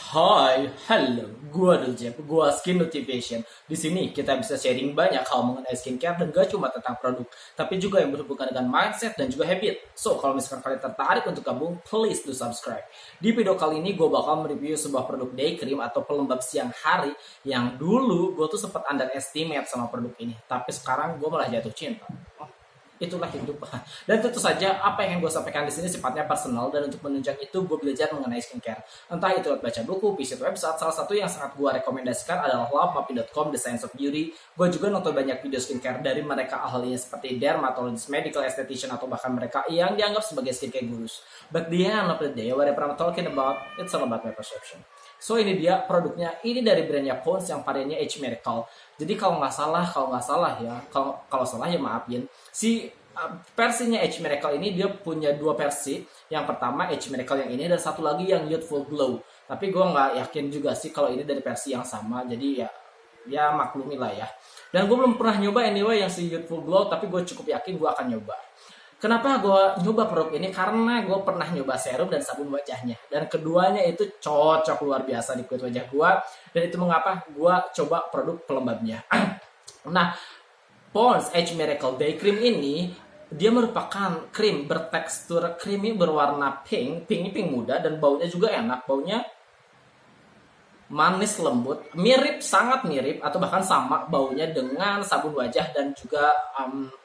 Hai, halo, gua Duljep, gua Skin Motivation. Di sini kita bisa sharing banyak hal mengenai skincare dan gak cuma tentang produk, tapi juga yang berhubungan dengan mindset dan juga habit. So, kalau misalkan kalian tertarik untuk gabung, please do subscribe. Di video kali ini gue bakal mereview sebuah produk day cream atau pelembab siang hari yang dulu gue tuh sempat underestimate sama produk ini, tapi sekarang gue malah jatuh cinta. Itulah hidup. Dan tentu saja apa yang gue sampaikan di sini sifatnya personal, dan untuk menunjang itu gue belajar mengenai skincare. Entah itu baca buku, visit website. Salah satu yang sangat gue rekomendasikan adalah lovemappy.com, The Science of Beauty. Gue juga nonton banyak video skincare dari mereka ahlinya seperti dermatologist, medical esthetician, atau bahkan mereka yang dianggap sebagai skincare gurus. But the end of the day, whatever I'm talking about, it's all about my perception. So ini dia produknya, ini dari brandnya Pond's yang variannya Age Miracle. Jadi kalau nggak salah ya, kalau salah ya maafin. Si versinya Age Miracle ini dia punya dua versi. Yang pertama Age Miracle yang ini, dan satu lagi yang Youthful Glow. Tapi gue nggak yakin juga sih kalau ini dari versi yang sama. Jadi ya maklumi lah ya. Dan gue belum pernah nyoba anyway yang si Youthful Glow, tapi gue cukup yakin gue akan nyoba. Kenapa gue nyoba produk ini? Karena gue pernah nyoba serum dan sabun wajahnya. Dan keduanya itu cocok luar biasa di kulit wajah gue. Dan itu mengapa gue coba produk pelembabnya. Nah, Pond's Age Miracle Day Cream ini, dia merupakan krim bertekstur creamy berwarna pink. Pink muda, dan baunya juga enak. Baunya manis lembut, sangat mirip atau bahkan sama baunya dengan sabun wajah dan juga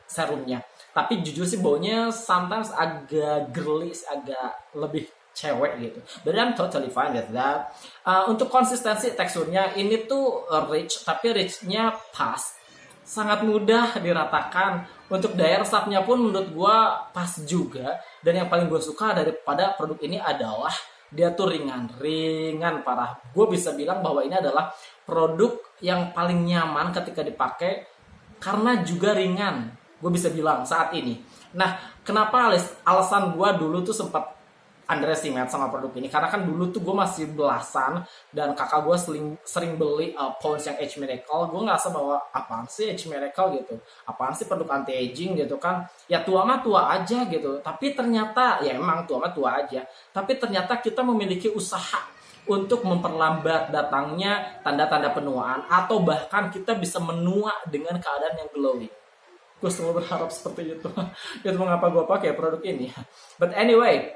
serumnya. Tapi jujur sih baunya sometimes agak girly, agak lebih cewek gitu. But I'm totally fine with that. Untuk konsistensi teksturnya ini tuh rich, tapi richnya pas. Sangat mudah diratakan. Untuk daya resapnya pun menurut gua pas juga. Dan yang paling gue suka daripada produk ini adalah dia tuh ringan parah. Gue bisa bilang bahwa ini adalah produk yang paling nyaman ketika dipakai karena juga ringan. Gue bisa bilang saat ini. Nah, kenapa alasan gue dulu tuh sempat underestimate sama produk ini? Karena kan dulu tuh gue masih belasan dan kakak gue sering beli Pond's yang Age Miracle. Gue ngerasa bahwa apaan sih Age Miracle gitu, apaan sih produk anti aging gitu kan, ya tua mah tua aja gitu. Tapi ternyata ya emang tua mah tua aja, tapi ternyata kita memiliki usaha untuk memperlambat datangnya tanda-tanda penuaan, atau bahkan kita bisa menua dengan keadaan yang glowing. Gue selalu berharap seperti itu. Itu mengapa gue pakai produk ini. But anyway,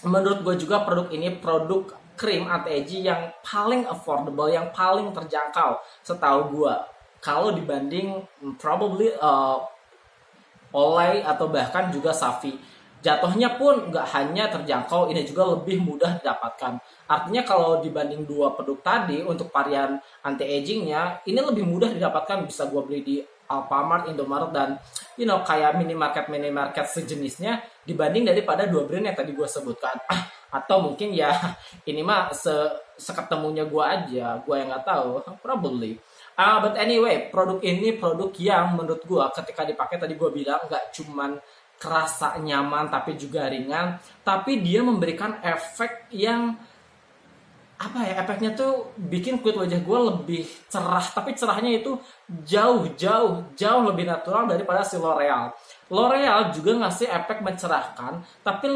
menurut gue juga produk ini produk krim anti-aging yang paling affordable, yang paling terjangkau setahu gue. Kalau dibanding probably Olay atau bahkan juga Safi. Jatuhnya pun nggak hanya terjangkau, ini juga lebih mudah didapatkan. Artinya kalau dibanding dua produk tadi, untuk varian anti-agingnya, ini lebih mudah didapatkan. Bisa gue beli di Alfamart, Indomaret, dan kayak minimarket sejenisnya dibanding daripada dua brand yang tadi gue sebutkan. Atau mungkin ya ini mah seketemunya gue aja, gue yang nggak tahu, probably. But anyway, produk ini produk yang menurut gue ketika dipakai, tadi gue bilang nggak cuman kerasa nyaman tapi juga ringan, tapi dia memberikan efek yang efeknya tuh bikin kulit wajah gue lebih cerah, tapi cerahnya itu jauh lebih natural daripada si L'Oreal. L'Oreal juga ngasih efek mencerahkan, tapi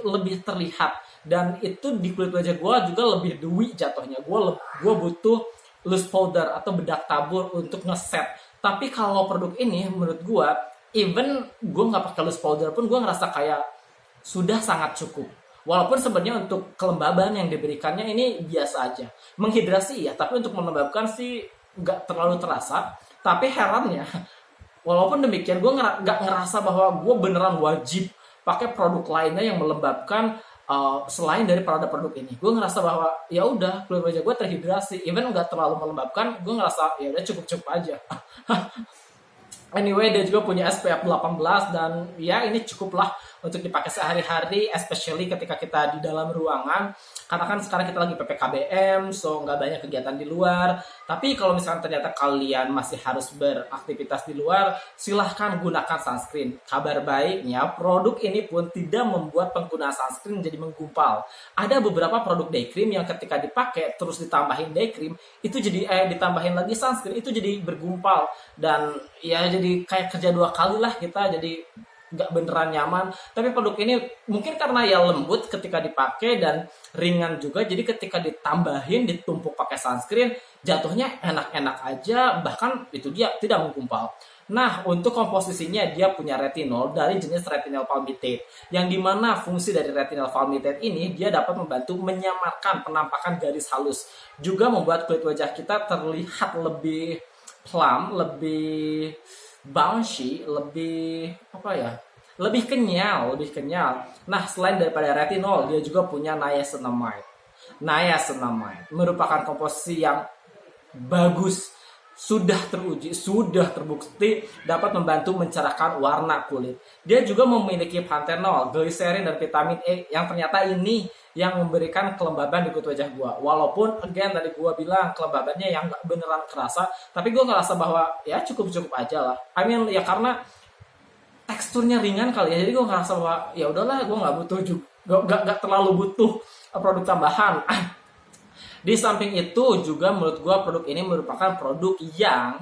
lebih terlihat, dan itu di kulit wajah gue juga lebih dewy jatuhnya. Gue butuh loose powder atau bedak tabur untuk ngeset. Tapi kalau produk ini menurut gue, even gue nggak pakai loose powder pun gue ngerasa kayak sudah sangat cukup. Walaupun sebenarnya untuk kelembaban yang diberikannya ini biasa aja. Menghidrasi ya, tapi untuk melembabkan sih nggak terlalu terasa. Tapi herannya, walaupun demikian gue nggak ngerasa bahwa gue beneran wajib pakai produk lainnya yang melembabkan selain dari produk ini. Gue ngerasa bahwa ya udah, kulit wajah gue terhidrasi, even nggak terlalu melembabkan, gue ngerasa ya udah cukup aja. Anyway, dia juga punya SPF 18, dan ya ini cukuplah untuk dipakai sehari-hari, especially ketika kita di dalam ruangan. Karena kan sekarang kita lagi PPKBM, so nggak banyak kegiatan di luar. Tapi kalau misalkan ternyata kalian masih harus beraktivitas di luar, silahkan gunakan sunscreen. Kabar baiknya, produk ini pun tidak membuat penggunaan sunscreen menjadi menggumpal. Ada beberapa produk day cream yang ketika dipakai terus ditambahin day cream, itu jadi ditambahin lagi sunscreen, itu jadi bergumpal. Dan ya jadi kayak kerja dua kali lah kita, jadi nggak beneran nyaman. Tapi produk ini mungkin karena ya lembut ketika dipakai dan ringan juga, jadi ketika ditambahin ditumpuk pakai sunscreen jatuhnya enak-enak aja, bahkan itu dia tidak menggumpal. Nah, untuk komposisinya dia punya retinol dari jenis retinol palmitate, yang dimana fungsi dari retinol palmitate ini dia dapat membantu menyamarkan penampakan garis halus, juga membuat kulit wajah kita terlihat lebih plump, lebih bouncy, lebih apa ya? Lebih kenyal, lebih kenyal. Nah, selain daripada retinol, dia juga punya niacinamide. Niacinamide merupakan komposisi yang bagus, sudah teruji, sudah terbukti dapat membantu mencerahkan warna kulit. Dia juga memiliki panthenol, gliserin, dan vitamin E yang ternyata ini yang memberikan kelembaban di kulit wajah gua. Walaupun again tadi gua bilang kelembabannya yang gak beneran kerasa, tapi gua ngerasa bahwa ya cukup-cukup aja lah. I mean ya karena teksturnya ringan kali ya, jadi gua ngerasa bahwa ya udahlah, gua nggak butuh juga, gak terlalu butuh produk tambahan. Di samping itu juga menurut gue produk ini merupakan produk yang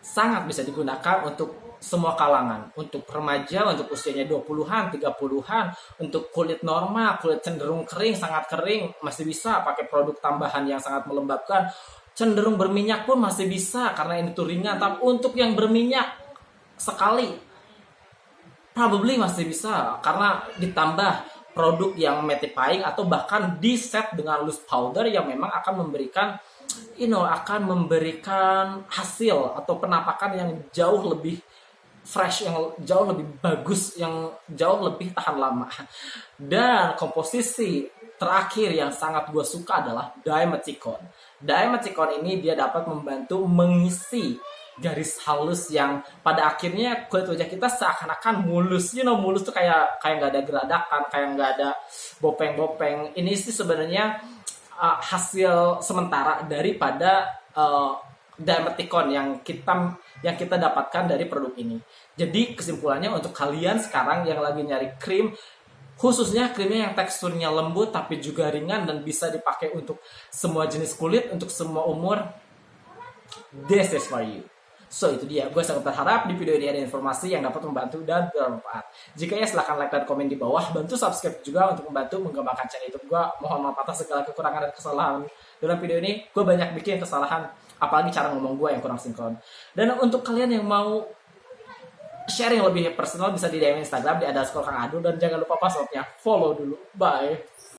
sangat bisa digunakan untuk semua kalangan. Untuk remaja, untuk usianya 20-an, 30-an, untuk kulit normal, kulit cenderung kering, sangat kering, masih bisa pakai produk tambahan yang sangat melembabkan. Cenderung berminyak pun masih bisa karena ini tuh ringan. Tapi untuk yang berminyak sekali, probably masih bisa karena ditambah produk yang mattifying atau bahkan di set dengan loose powder yang memang akan memberikan akan memberikan hasil atau penampakan yang jauh lebih fresh, yang jauh lebih bagus, yang jauh lebih tahan lama. Dan komposisi terakhir yang sangat gue suka adalah Dimethicone. Dimethicone ini dia dapat membantu mengisi garis halus yang pada akhirnya kulit wajah kita seakan-akan mulus. Mulus tuh kayak nggak ada geradakan, kayak nggak ada bopeng-bopeng. Ini sih sebenarnya hasil sementara daripada Dimethicone yang kita dapatkan dari produk ini. Jadi kesimpulannya untuk kalian sekarang yang lagi nyari krim, khususnya krimnya yang teksturnya lembut tapi juga ringan dan bisa dipakai untuk semua jenis kulit, untuk semua umur, this is for you. So itu dia, gue sangat berharap di video ini ada informasi yang dapat membantu dan bermanfaat. Jika ya silahkan like dan komen di bawah, bantu subscribe juga untuk membantu mengembangkan channel YouTube gue. Mohon maaf atas segala kekurangan dan kesalahan dalam video ini. Gue banyak bikin kesalahan, apalagi cara ngomong gue yang kurang sinkron. Dan untuk kalian yang mau sharing lebih personal bisa di DM Instagram di _Kang Adu, dan jangan lupa passwordnya follow dulu. Bye.